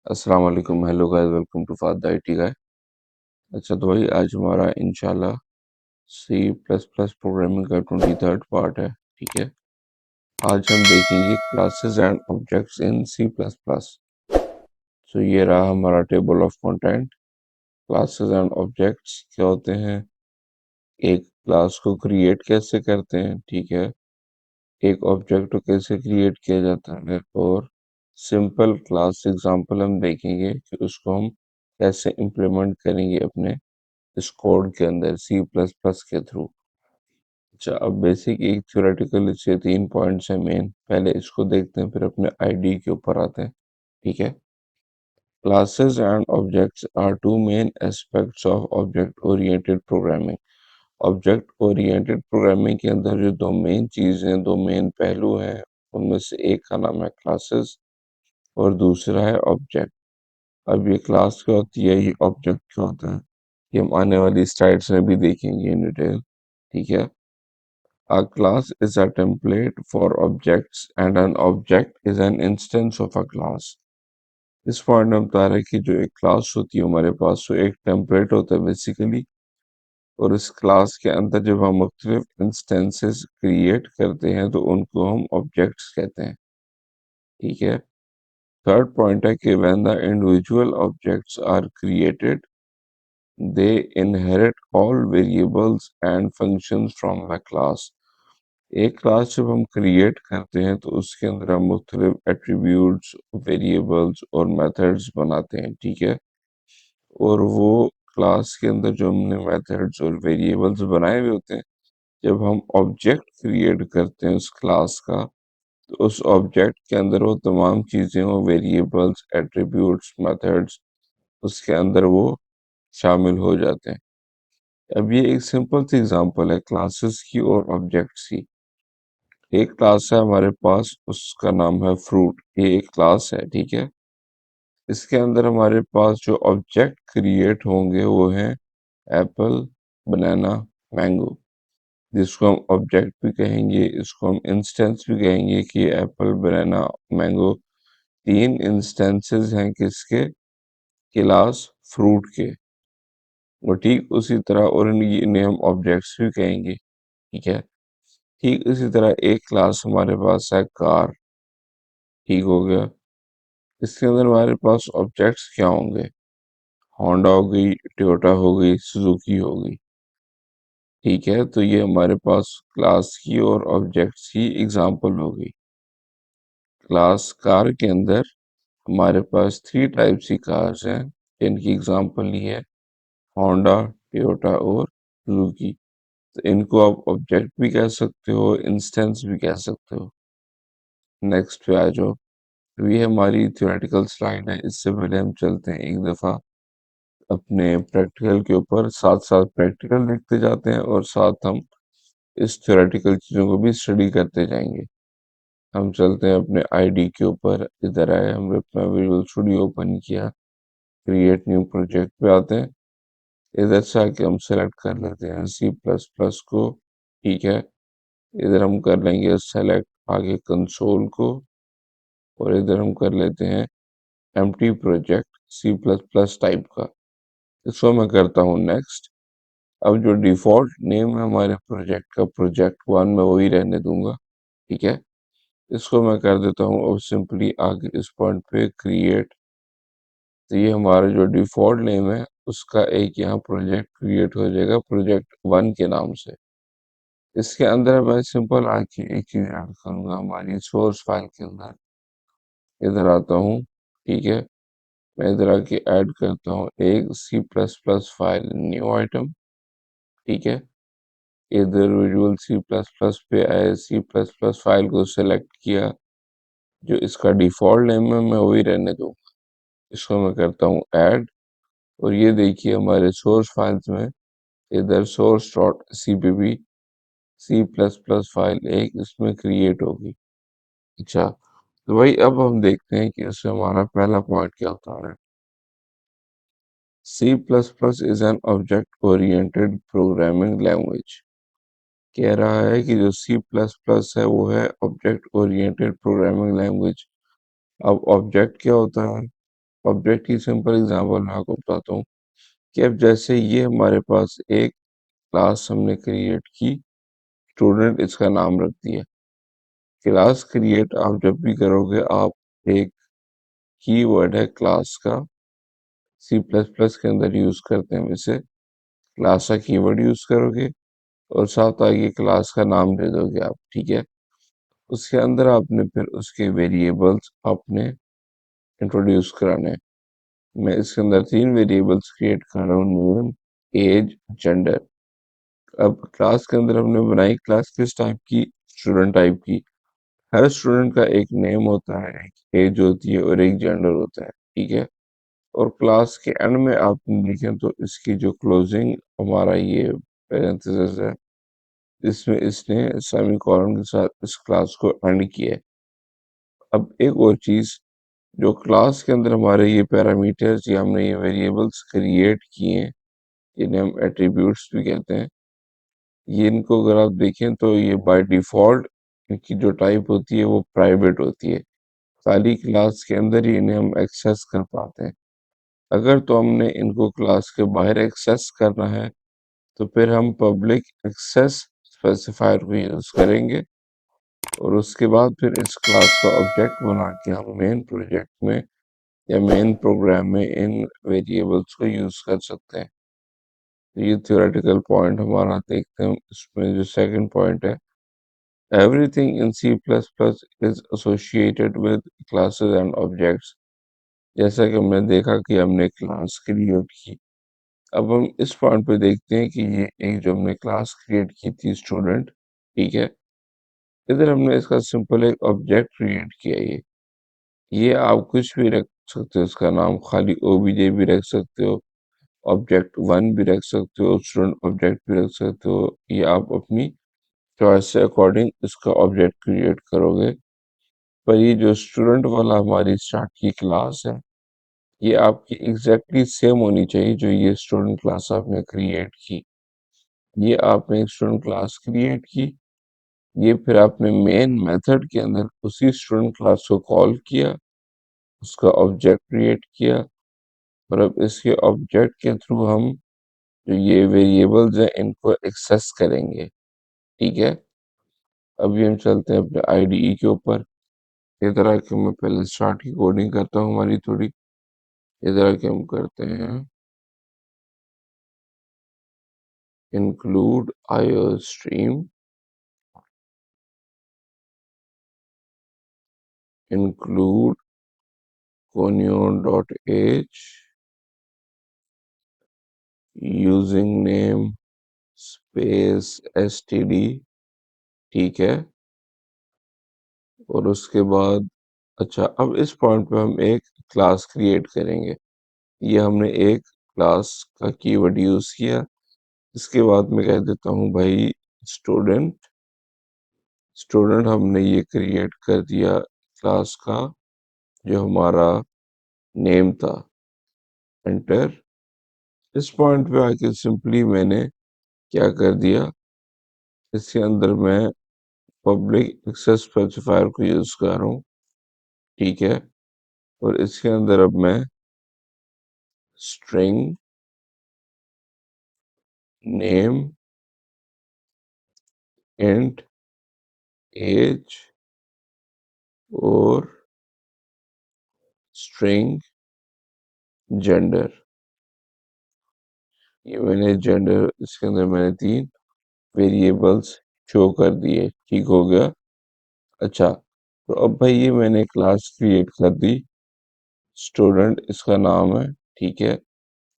अस्सलाम वालेकुम, hello guys, welcome to Fahad the IT guy. अच्छा तो भाई आज हमारा इंशाल्लाह सी प्लस प्लस प्रोग्रामिंग का 23rd पार्ट है। ठीक है, आज हम देखेंगे classes and objects in C plus plus. तो ये रहा हमारा table of content. Classes and objects क्या होते हैं, एक क्लास को क्रिएट कैसे करते हैं, ठीक है, एक ऑब्जेक्ट को कैसे क्रिएट किया जाता है, और सिंपल क्लास एग्जांपल हम देखेंगे कि उसको हम कैसे इम्प्लीमेंट करेंगे अपने इस कोड के अंदर सी प्लस प्लस के थ्रू। अच्छा, अब बेसिक एक थ्योरेटिकल इससे 3 पॉइंट्स हैं मेन, पहले इसको देखते हैं फिर अपने आईडी के ऊपर आते हैं। ठीक है, classes and objects are two main aspects of object oriented programming. Object oriented programming के अंदर जो दो मेन चीज़ें, दो मेन पहलू हैं, उनमें से एक का नाम है क्लासेस और दूसरा है ऑब्जेक्ट। अब ये क्लास क्या होती है, ये ऑब्जेक्ट क्या होता है, ये हम आने वाली स्लाइड्स में भी देखेंगे इन डिटेल। ठीक है, a class is a template for objects and an object is an instance of a class। इस पॉइंट में बता रहा है कि जो एक क्लास होती है हमारे पास, वो एक टेम्पलेट होता है बेसिकली, और इस क्लास के अंदर जब हम मुख्तलिफ इंस्टेंसेस क्रिएट करते हैं तो उनको हम ऑब्जेक्ट्स कहते हैं। ठीक है, थर्ड पॉइंट है कि when the individual objects are created they inherit all variables and functions from the class. एक क्लास जब हम क्रिएट करते हैं तो उसके अंदर हम मुख्तलिफ एट्रीब्यूट्स, वेरिएबल्स और मेथड्स बनाते हैं। ठीक है, और वो क्लास के अंदर जो हमने मेथड्स और वेरिएबल्स बनाए हुए होते हैं, जब हम ऑब्जेक्ट क्रिएट करते हैं उस क्लास का, तो उस ऑब्जेक्ट के अंदर वो तमाम चीज़ें, वो वेरिएबल्स, एट्रीब्यूट्स, मेथड्स, उसके अंदर वो शामिल हो जाते हैं। अब ये एक सिंपल सी एग्जांपल है क्लासेस की और ऑब्जेक्ट्स की। एक क्लास है हमारे पास, उसका नाम है फ्रूट, ये एक क्लास है। ठीक है, इसके अंदर हमारे पास जो ऑब्जेक्ट क्रिएट होंगे वो हैं एप्पल, बनाना, मैंगो, जिसको हम ऑब्जेक्ट भी कहेंगे, इसको हम इंस्टेंस भी कहेंगे कि एप्पल, बनाना, मैंगो तीन इंस्टेंसेस हैं किसके, क्लास फ्रूट के। और ठीक उसी तरह, और इन्हें हम ऑब्जेक्ट्स भी कहेंगे। ठीक है, ठीक इसी तरह एक क्लास हमारे पास है कार। ठीक हो गया, इसके अंदर हमारे पास ऑब्जेक्ट्स क्या होंगे, होंडा हो गई, टोयोटा हो गई, सुजुकी हो गई। ठीक है, तो ये हमारे पास क्लास की और ऑब्जेक्ट्स की एग्जांपल हो गई। क्लास कार के अंदर हमारे पास 3 टाइप्स की कार्स हैं जिनकी एग्जांपल ली है होंडा, टोयोटा और सुजुकी। तो इनको आप ऑब्जेक्ट भी कह सकते हो, इंस्टेंस भी कह सकते हो। नेक्स्ट पे आ जाओ, तो ये हमारी थ्योरेटिकल स्लाइड है। इससे पहले हम चलते हैं एक दफ़ा अपने प्रैक्टिकल के ऊपर, साथ साथ प्रैक्टिकल देखते जाते हैं और साथ हम इस थ्योरेटिकल चीज़ों को भी स्टडी करते जाएंगे। हम चलते हैं अपने आईडी के ऊपर, इधर आए, हमने अपना विजुअल स्टूडियो ओपन किया, क्रिएट न्यू प्रोजेक्ट पे आते हैं। इधर से आके हम सेलेक्ट कर लेते हैं सी प्लस प्लस को। ठीक है, इधर हम कर लेंगे सेलेक्ट आगे कंसोल को, और इधर हम कर लेते हैं empty project C plus plus type का। इसको मैं करता हूँ नेक्स्ट। अब जो डिफ़ॉल्ट नेम है हमारे प्रोजेक्ट का, प्रोजेक्ट वन, मैं वही रहने दूंगा। ठीक है, इसको मैं कर देता हूँ और सिंपली आगे इस पॉइंट पे क्रिएट। तो ये हमारा जो डिफ़ॉल्ट नेम है उसका एक यहाँ प्रोजेक्ट क्रिएट हो जाएगा प्रोजेक्ट वन के नाम से। इसके अंदर मैं सिंपल आके एक चीज़ ऐड करूँगा हमारी सोर्स फाइल के अंदर। इधर आता हूँ। ठीक है, मैं इधर आके ऐड करता हूँ एक C plus plus file, new item. ठीक है, इधर विजुअल सी प्लस प्लस पे आए, सी प्लस प्लस फाइल को सेलेक्ट किया, जो इसका डिफ़ॉल्ट नेम है मैं वही रहने दूंगा। इसको मैं करता हूँ ऐड, और ये देखिए हमारे सोर्स फाइल्स में इधर source dot CPP C plus plus file एक इसमें क्रिएट होगी। अच्छा, तो भाई अब हम देखते हैं कि इसमें हमारा पहला पॉइंट क्या होता है। C plus plus is an object oriented programming language. कह रहा है कि जो सी प्लस प्लस है वो है ऑब्जेक्ट ओरिएंटेड प्रोग्रामिंग लैंग्वेज। अब ऑब्जेक्ट क्या होता है, ऑब्जेक्ट की सिंपल एग्जांपल मैं आपको बताता हूँ कि अब जैसे ये हमारे पास एक क्लास हमने क्रिएट की, स्टूडेंट इसका नाम रख दिया। क्लास क्रिएट आप जब भी करोगे, आप एक कीवर्ड है क्लास का, सी प्लस प्लस के अंदर यूज करते हैं वैसे, क्लास का कीवर्ड यूज करोगे और साथ आगे क्लास का नाम दे दोगे आप, ठीक है। उसके अंदर आपने फिर उसके वेरिएबल्स आपने इंट्रोड्यूस कराने हैं। मैं इसके अंदर 3 वेरिएबल्स क्रिएट कर रहा हूँ, नेम, एज, जेंडर। अब क्लास के अंदर हमने बनाई क्लास किस टाइप की, स्टूडेंट टाइप की। हर स्टूडेंट का एक नेम होता है, एक एज होती है और एक जेंडर होता है, ठीक है। और क्लास के एंड में आप देखें तो इसकी जो क्लोजिंग हमारा ये पैरेंथेसिस है, इसमें इसने सेमीकोलन के साथ इस क्लास को एंड किया है। अब एक और चीज, जो क्लास के अंदर हमारे ये पैरामीटर्स या हमने ये वेरिएबल्स क्रिएट किए हैं, इन्हें हम एट्रीब्यूट्स भी कहते हैं। ये इनको अगर आप देखें तो ये बाय डिफॉल्ट इनकी जो टाइप होती है वो प्राइवेट होती है। खाली क्लास के अंदर ही इन्हें हम एक्सेस कर पाते हैं। अगर तो हमने इनको क्लास के बाहर एक्सेस करना है तो फिर हम पब्लिक एक्सेस स्पेसिफायर को यूज करेंगे और उसके बाद फिर इस क्लास का ऑब्जेक्ट बना के हम मेन प्रोजेक्ट में या मेन प्रोग्राम में इन वेरिएबल्स को यूज कर सकते हैं। तो ये थ्योरेटिकल पॉइंट हमारा देखते हैं। इसमें जो सेकंड पॉइंट है, everything in C plus plus is associated with classes and objects. जैसा कि हमने देखा कि हमने क्लास क्रिएट की, अब हम इस पॉइंट पे देखते हैं कि ये एक जो हमने क्लास क्रिएट की थी स्टूडेंट, ठीक है, इधर हमने इसका सिंपल एक ऑब्जेक्ट क्रिएट किया। ये आप कुछ भी रख सकते हो, इसका नाम खाली ओबीजे भी रख सकते हो, ऑब्जेक्ट वन भी रख सकते हो, स्टूडेंट ऑब्जेक्ट भी रख सकते हो। ये आप अपनी चॉइस से अकॉर्डिंग इसका ऑब्जेक्ट क्रिएट करोगे। पर ये जो स्टूडेंट वाला हमारी स्टार्ट की क्लास है, ये आपकी एग्जैक्टली सेम होनी चाहिए जो ये स्टूडेंट क्लास आपने क्रिएट की। ये आपने एक स्टूडेंट क्लास क्रिएट की, ये फिर आपने मेन मेथड के अंदर उसी स्टूडेंट क्लास को कॉल किया, उसका ऑब्जेक्ट क्रिएट किया और अब इसके ऑब्जेक्ट के थ्रू हम जो ये वेरिएबल्स हैं इनको एक्सेस करेंगे, ठीक है। अभी हम चलते हैं अपने आईडीई के ऊपर। इधर आके मैं पहले स्टार्ट की कोडिंग करता हूँ हमारी थोड़ी। इधर आके हम करते हैं include IO stream, include conio dot H using name space STD, ठीक है। और उसके बाद अच्छा, अब इस पॉइंट पे हम एक क्लास क्रिएट करेंगे। ये हमने एक क्लास का कीवर्ड यूज किया। इसके बाद मैं कह देता हूँ भाई स्टूडेंट। स्टूडेंट हमने ये क्रिएट कर दिया क्लास का जो हमारा नेम था, एंटर। इस पॉइंट पे आके सिंपली मैंने क्या कर दिया, इसके अंदर मैं पब्लिक एक्सेस स्पेसिफायर को यूज कर रहा हूँ, ठीक है। और इसके अंदर अब मैं स्ट्रिंग नेम इंट एज और स्ट्रिंग जेंडर, ये मैंने जेंडर इसके अंदर मैंने 3 वेरिएबल्स शो कर दिए, ठीक हो गया। अच्छा, तो अब भाई ये मैंने क्लास क्रिएट कर दी, स्टूडेंट इसका नाम है, ठीक है।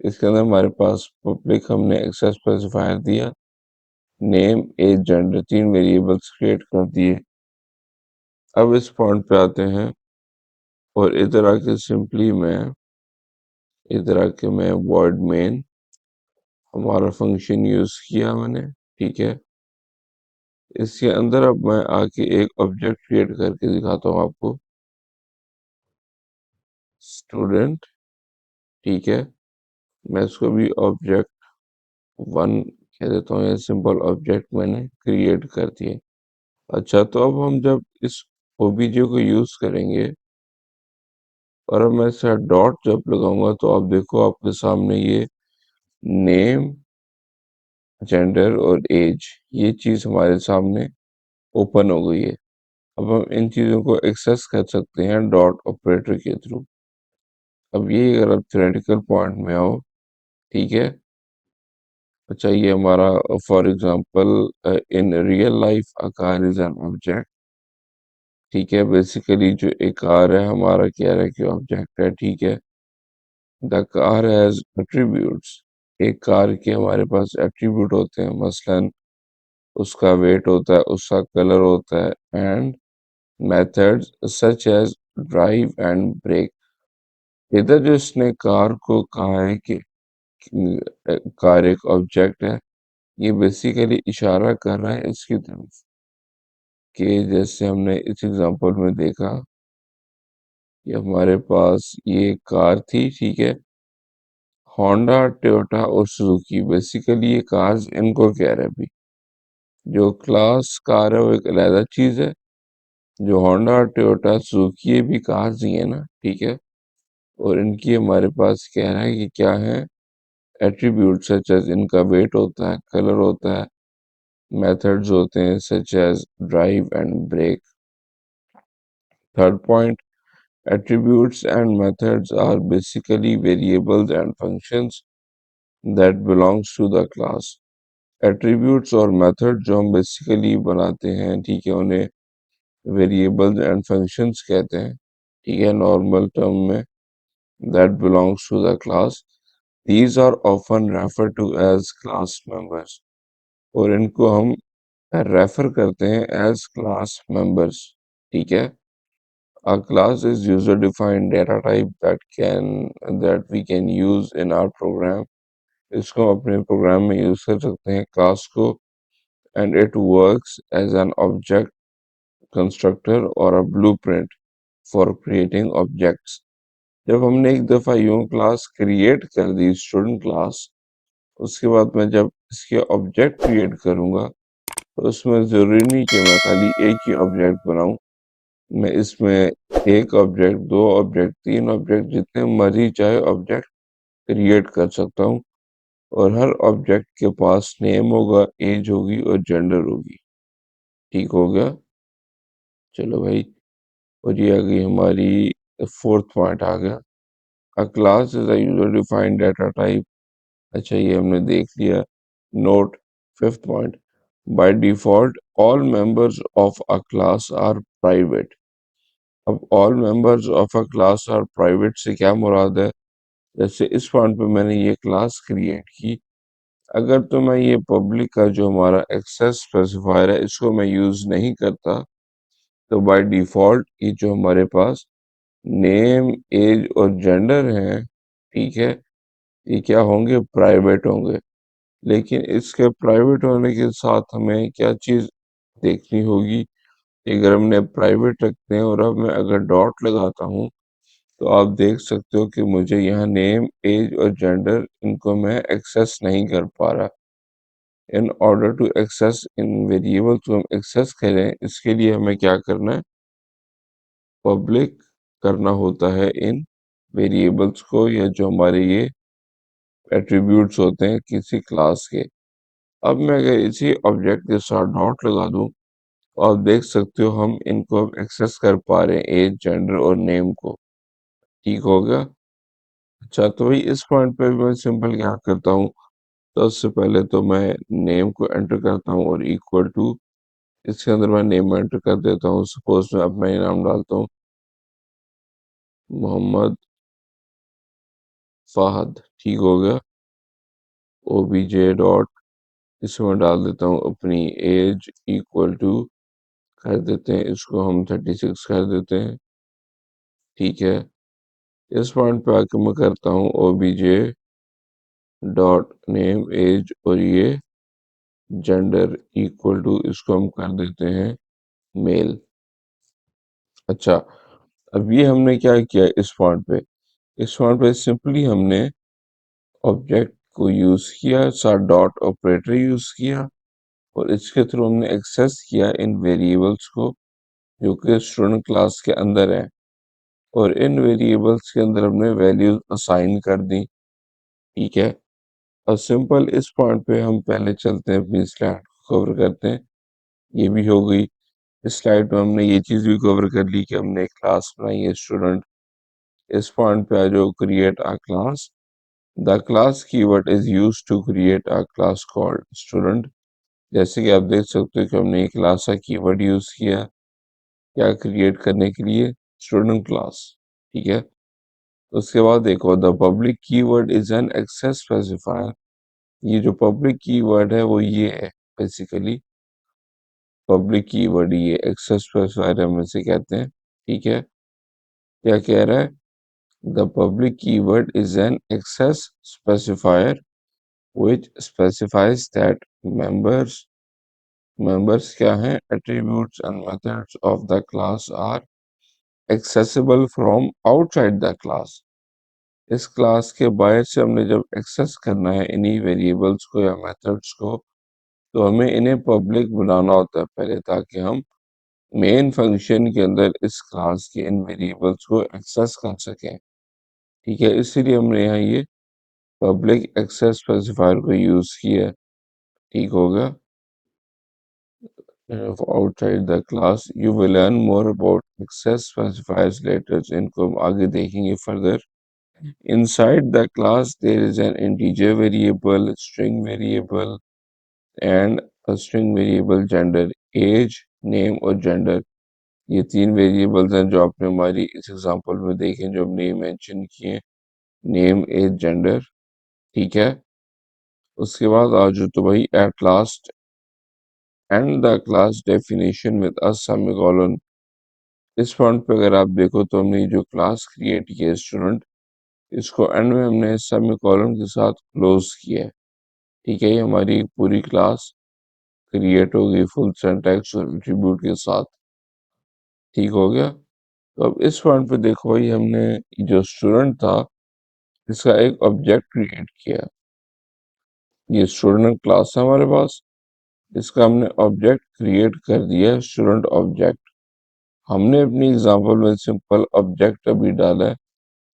इसके अंदर हमारे पास पब्लिक हमने एक्सेस स्पेसिफायर दिया, name age gender 3 variables create कर दिए। अब इस पॉइंट पे आते हैं और इधर आके सिंपली मैं इधर आके मैं वर्ड मेन हमारा फंक्शन यूज किया मैंने, ठीक है। इसके अंदर अब मैं आके एक ऑब्जेक्ट क्रिएट करके दिखाता हूँ आपको, स्टूडेंट, ठीक है। मैं इसको भी ऑब्जेक्ट वन कह देता हूँ, ये सिंपल ऑब्जेक्ट मैंने क्रिएट कर दिए। अच्छा, तो अब हम जब इस ओबीजे को यूज करेंगे, और अब मैं इसका डॉट जब लगाऊंगा तो आप देखो आपके सामने ये नेम, जेंडर और एज, ये चीज हमारे सामने ओपन हो गई है। अब हम इन चीजों को एक्सेस कर सकते हैं डॉट ऑपरेटर के थ्रू। अब ये अगर आप थ्योरेटिकल पॉइंट में आओ, ठीक है। अच्छा, ये हमारा for example in real life a car is an object, ठीक है। बेसिकली जो एक कार है हमारा कह रहा है कि ऑब्जेक्ट है, ठीक है। द कार हैज एट्रीब्यूट्स, एक कार के हमारे पास एट्रीब्यूट होते हैं, मसलन उसका वेट होता है, उसका कलर होता है, and methods such as drive and brake. इधर जो इसने कार को कहा है कि कार एक ऑब्जेक्ट है, ये बेसिकली इशारा कर रहा है इसकी तरफ कि जैसे हमने इस एग्जांपल में देखा कि हमारे पास ये कार थी, ठीक है। होंडा, टोयोटा और सुजुकी, बेसिकली ये कार्स इनको कह रहे हैं अभी। जो क्लास कार है वो एक अलग चीज है। जो होंडा, टोयोटा, सुजुकी, ये भी कार्स ही है ना, ठीक है। और इनकी हमारे पास कह रहा है कि क्या है, एट्रीब्यूट सच एज, इनका वेट होता है, कलर होता है, मेथड्स होते हैं such as drive and brake. Third point, attributes and methods are basically variables and functions that belongs to the class। attributes और method जो हम बेसिकली बनाते हैं, ठीक है, उन्हें variables and functions कहते हैं, ठीक है, नॉर्मल टर्म में, that belongs to the class। these are often referred to as class members, और इनको हम रेफर करते हैं एज क्लास मेंबर्स, ठीक है। A class is user-defined data type that we can use in our program। इसको हम अपने प्रोग्राम में यूज कर सकते हैं क्लास को। and it works as an object constructor or a blueprint for creating objects। जब हमने एक दफा यूं क्लास क्रिएट कर दी, स्टूडेंट क्लास, उसके बाद मैं जब इसके ऑब्जेक्ट क्रिएट करूंगा तो उसमें जरूरी नहीं कि मैं खाली एक ही ऑब्जेक्ट बनाऊं। मैं इसमें एक ऑब्जेक्ट, दो ऑब्जेक्ट, तीन ऑब्जेक्ट, जितने मर्जी चाहे ऑब्जेक्ट क्रिएट कर सकता हूँ। और हर ऑब्जेक्ट के पास नेम होगा, एज होगी और जेंडर होगी। ठीक हो गया? चलो भाई, और ये आ गई हमारी फोर्थ पॉइंट आ गया। A class is a user defined data type. अच्छा, ये हमने देख लिया। Note, fifth point, by default all members of a class are private. अब all members of a class are private से क्या मुराद है? जैसे इस पॉइंट पे मैंने ये क्लास क्रिएट की, अगर तो मैं ये पब्लिक का जो हमारा एक्सेस स्पेसिफायर है इसको मैं यूज नहीं करता, तो बाय डिफॉल्ट ये जो हमारे पास नेम, एज और जेंडर है, ठीक है, ये क्या होंगे? प्राइवेट होंगे। लेकिन इसके प्राइवेट होने के साथ हमें क्या चीज देखनी होगी? अगर हमने प्राइवेट रखते हैं और अब मैं अगर डॉट लगाता हूँ तो आप देख सकते हो कि मुझे यहाँ नेम, एज और जेंडर, इनको मैं एक्सेस नहीं कर पा रहा। In order to access in variable, तो हम एक्सेस करें इसके लिए हमें क्या करना है? पब्लिक करना होता है इन वेरिएबल्स को, या जो हमारे ये एट्रीब्यूट्स होते हैं किसी क्लास के। अब मैं अगर इसी ऑब्जेक्ट के साथ डॉट लगा दूं तो आप देख सकते हो हम इनको एक्सेस कर पा रहे हैं, एज, जेंडर और नेम को। ठीक हो गया? अच्छा, तो भाई इस पॉइंट पे मैं सिंपल क्या करता हूँ, तो उससे पहले तो मैं नेम को एंटर करता हूँ और इक्वल टू, इसके अंदर मैं नेम एंटर कर देता हूँ। सपोज मैं अपना ही नाम डालता हूँ, मोहम्मद फाहद। ठीक हो गया? ओबीजे डॉट, इसमें मैं डाल देता हूँ अपनी एज इक्वल टू, कर देते हैं इसको हम 36 कर देते हैं। ठीक है? इस पॉइंट पे आके मैं करता हूँ ओबीजे डॉट नेम, एज और ये जेंडर इक्वल टू, इसको हम कर देते हैं मेल। अच्छा, अब ये हमने क्या किया इस पॉइंट पे? इस पॉइंट पे सिंपली हमने ऑब्जेक्ट को यूज किया, साथ डॉट ऑपरेटर यूज किया, और इसके थ्रू हमने एक्सेस किया इन वेरिएबल्स को जो कि स्टूडेंट क्लास के अंदर है। और इन वेरिएबल्स के अंदर हमने वैल्यूज असाइन कर दी। ठीक है, और सिंपल इस पॉइंट पे हम पहले चलते हैं, अपनी स्लाइड को कवर करते हैं। ये भी हो गई। इस स्लाइड में हमने ये चीज भी कवर कर ली कि हमने एक क्लास बनाई है स्टूडेंट। इस पॉइंट पे आ जाओ, create a class. The class keyword is used to create a class called student. जैसे कि आप देख सकते हो कि हमने एक क्लास का कीवर्ड यूज किया क्या क्रिएट करने के लिए, स्टूडेंट क्लास। ठीक है, उसके बाद देखो, the public keyword is an access specifier. ये जो पब्लिक कीवर्ड है वो ये है बेसिकली। पब्लिक कीवर्ड ये एक्सेस स्पेसिफायर हम इसे कहते हैं। ठीक है, क्या कह रहा है, the public keyword is an access specifier which specifies that members members क्या हैं, attributes and methods of the class are accessible from outside the class। इस क्लास के बाहर से हमने जब एक्सेस करना है इन्हीं वेरिएबल्स को या मेथड्स को, तो हमें इन्हें पब्लिक बनाना होता है पहले, ताकि हम मेन फंक्शन के अंदर इस क्लास के इन वेरिएबल्स को एक्सेस कर सकें। ठीक है, इसीलिए हमने यहाँ ये पब्लिक एक्सेस स्पेसिफायर को यूज किया। ठीक होगा, outside the class you will learn more about access specifiers later। इनको हम आगे देखेंगे further। Inside the class there is an integer variable, string variable and a string variable gender, age, name और gender। ये तीन वेरिएबल्स हैं जो आपने हमारी इस एग्जांपल में देखे, जो हमने मेंशन किए, नेम, एज, जेंडर। ठीक है, उसके बाद आज तो भाई at last and the class definition with a semicolon. इस पॉइंट पे अगर आप देखो तो हमने जो क्लास क्रिएट की है स्टूडेंट, इसको एंड में हमने सेमीकोलन के साथ क्लोज किया है। ठीक है, ये हमारी पूरी क्लास क्रिएट हो गई फुल सिंटैक्स और एट्रीब्यूट के साथ। ठीक हो गया। तो अब इस पॉइंट पे देखो भाई, हमने जो स्टूडेंट था इसका एक ऑब्जेक्ट क्रिएट किया। ये स्टूडेंट क्लास है हमारे पास, इसका हमने ऑब्जेक्ट क्रिएट कर दिया स्टूडेंट ऑब्जेक्ट। हमने अपनी एग्जांपल में सिंपल ऑब्जेक्ट अभी डाला है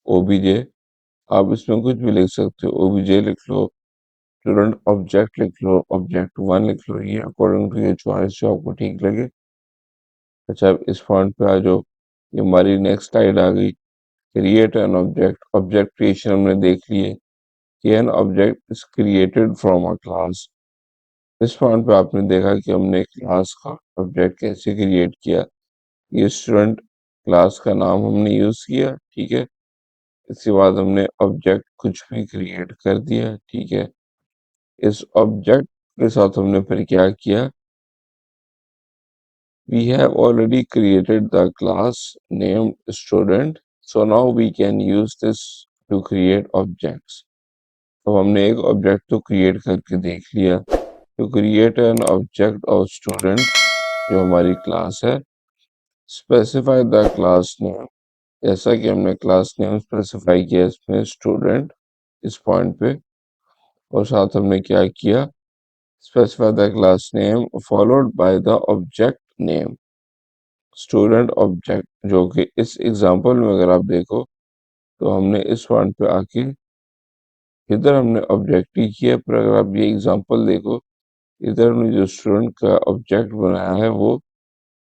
ओबीजे। आप इसमें कुछ भी लिख सकते हो, ओबीजे लिख लो, स्टूडेंट ऑब्जेक्ट लिख लो, ऑब्जेक्ट वन लिख लो, ये अकॉर्डिंग टू योर चॉइस जो आपको ठीक लगे। अच्छा, अब इस पॉइंट पे आ जाओ, ये हमारी नेक्स्ट स्लाइड आ गई, create an object. Object creation हमने देख लिए कि an object is created from a class. इस पॉइंट पे आपने देखा कि हमने क्लास का ऑब्जेक्ट कैसे क्रिएट किया। ये स्टूडेंट क्लास का नाम हमने यूज किया। ठीक है, इसके बाद हमने ऑब्जेक्ट कुछ भी क्रिएट कर दिया। ठीक है, इस ऑब्जेक्ट के साथ हमने फिर क्या किया, we have already created the class named student, so now we can use this to create objects। तो हमने एक ऑब्जेक्ट तो क्रिएट करके देख लिया। तो create an object of student जो हमारी क्लास है, स्पेसिफाई द क्लास नेम। जैसा कि हमने क्लास नेम स्पेसिफाई किया इसमें स्टूडेंट इस पॉइंट पे, और साथ हमने क्या किया, specify the class name followed by the object name, student object. जो कि इस एग्जांपल में अगर आप देखो तो हमने इस पॉइंट पे आके इधर हमने ऑब्जेक्ट ही किया, पर अगर आप ये एग्जांपल देखो, इधर हमने जो स्टूडेंट का ऑब्जेक्ट बनाया है वो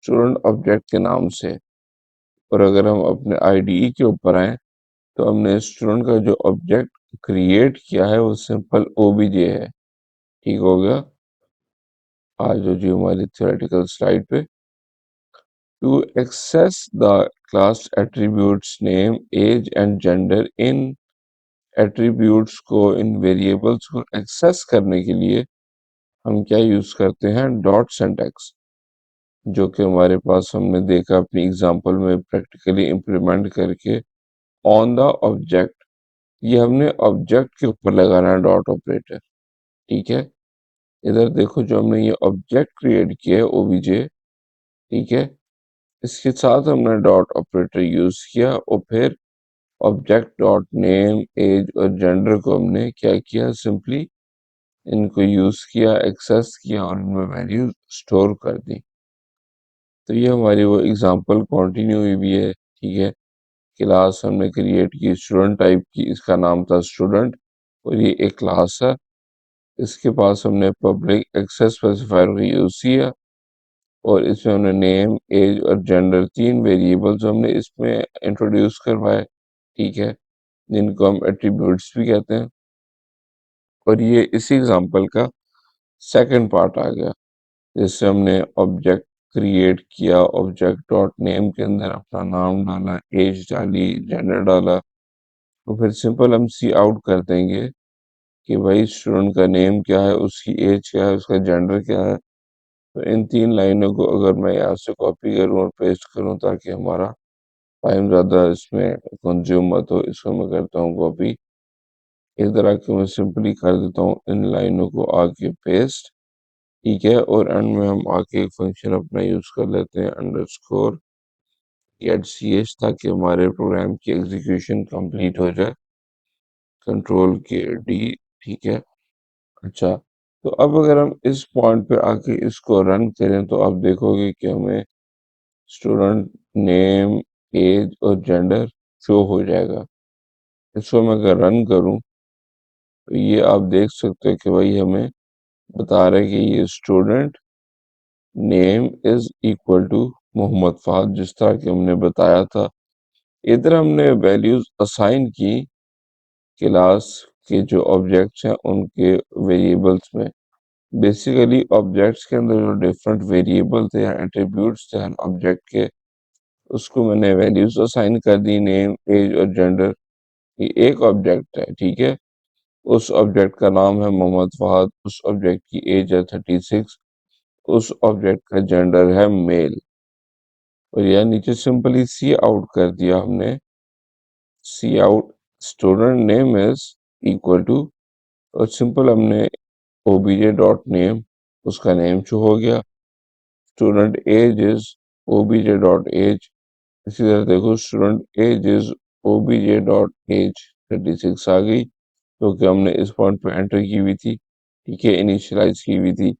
स्टूडेंट ऑब्जेक्ट के नाम से। और अगर हम अपने आईडीई के ऊपर आए तो हमने स्टूडेंट का जो ऑब्जेक्ट क्रिएट किया है वो सिंपल ओबीजे है। ठीक हो गया। आज जी हमारी थ्योरेटिकल स्लाइड पे, to access the class attributes name, age and gender, in attributes को, इन variables को access करने के लिए हम क्या यूज करते हैं, डॉट सिंटैक्स। जो कि हमारे पास हमने देखा अपनी एग्जांपल में प्रैक्टिकली इम्प्लीमेंट करके, ऑन द ऑब्जेक्ट, ये हमने ऑब्जेक्ट के ऊपर लगाना है डॉट ऑपरेटर। ठीक है, इधर देखो जो हमने ये ऑब्जेक्ट क्रिएट किया है ओबीजे। ठीक है, इसके साथ हमने डॉट ऑपरेटर यूज किया और फिर ऑब्जेक्ट डॉट नेम, एज और जेंडर को हमने क्या किया, सिंपली इनको यूज किया, एक्सेस किया और इनमें वैल्यू स्टोर कर दी। तो ये हमारी वो एग्जांपल कंटिन्यू हुई भी है। ठीक है, क्लास हमने क्रिएट की स्टूडेंट टाइप की, इसका नाम था स्टूडेंट और ये एक क्लास है। इसके पास हमने पब्लिक एक्सेस स्पेसिफायर को यूज किया और इसमें हमने नेम, एज और जेंडर 3 वेरिएबल्स हमने इसमें इंट्रोड्यूस करवाए, ठीक है, जिनको हम एट्रीब्यूट्स भी कहते हैं। और ये इसी एग्जांपल का सेकंड पार्ट आ गया, जिससे हमने ऑब्जेक्ट क्रिएट किया, ऑब्जेक्ट डॉट नेम के अंदर अपना नाम डाला, एज डाली, जेंडर डाला, तो फिर सिंपल हम सी आउट कर देंगे कि भाई स्टूडेंट का नेम क्या है, उसकी एज क्या है, उसका जेंडर क्या है। तो इन 3 लाइनों को अगर मैं यहाँ से कॉपी करूँ और पेस्ट करूँ ताकि हमारा टाइम ज़्यादा इसमें कंज्यूम मत हो, इसको मैं करता हूँ कॉपी। इस तरह के मैं सिंपली कर देता हूँ इन लाइनों को आके पेस्ट, ठीक है। और एंड में हम आके एक फंक्शन अपना यूज कर लेते हैं अंडरस्कोर गेट सी एच, ताकि हमारे प्रोग्राम की एग्जीक्यूशन कंप्लीट हो जाए, कंट्रोल के डी, ठीक है। अच्छा, तो अब अगर हम इस पॉइंट पे आके इसको रन करें तो आप देखोगे कि हमें स्टूडेंट नेम, एज और जेंडर शो हो जाएगा। इसको मैं अगर रन करूं तो ये आप देख सकते हो कि भाई हमें बता रहे हैं कि ये student name is equal to Mohammad Fahad, जिस तरह कि हमने बताया था। इधर हमने वैल्यूज असाइन की क्लास के जो ऑब्जेक्ट्स हैं उनके वेरिएबल्स में। बेसिकली ऑब्जेक्ट्स के अंदर जो डिफरेंट वेरिएबल थे या एट्रीब्यूट्स थे ऑब्जेक्ट के, उसको मैंने वैल्यूज असाइन कर दी, नेम, एज और जेंडर। ये एक ऑब्जेक्ट है, ठीक है। उस ऑब्जेक्ट का नाम है मोहम्मद फहद, उस ऑब्जेक्ट की एज है 36, उस ऑब्जेक्ट का जेंडर है मेल। और यह नीचे सिंपली सी आउट कर दिया हमने, cout student name is equal to, और सिंपल हमने ओबीजे डॉट नेम, उसका नेम शो हो गया। Student age is OBJ dot age, इसी तरह देखो student age is OBJ dot age 36 आ गई, क्योंकि हमने इस पॉइंट पे एंटर की हुई थी, ठीक है, इनिशियलाइज की हुई थी।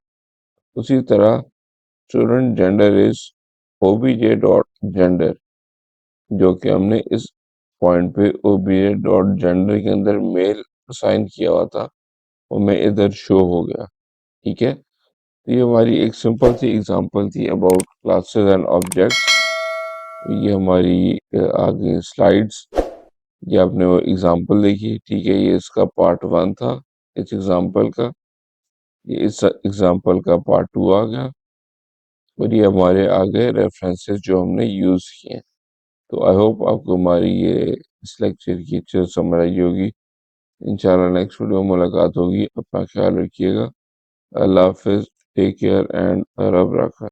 उसी तरह student gender is OBJ dot gender, जो कि हमने इस पॉइंट पे ओबीजे डॉट जेंडर के अंदर मेल असाइन किया हुआ था, वो मैं इधर शो हो गया, ठीक है। तो ये हमारी एक सिंपल सी एग्जांपल थी अबाउट क्लासेस एंड ऑब्जेक्ट्स। ये हमारी आगे स्लाइड्स, ये आपने वो एग्जांपल देखी, ठीक है, ये इसका पार्ट 1 था इस एग्जांपल का। ये इस एग्जांपल का पार्ट 2 आ गया और ये हमारे आगे रेफरेंसेस जो हमने यूज किए। तो आई होप आपको हमारी ये इस लेक्चर की अच्छे से समझ आई होगी। इंशाल्लाह नेक्स्ट वीडियो में मुलाकात होगी। अपना ख्याल रखिएगा। अल्लाह हाफिज, टेक केयर एंड रब रखा।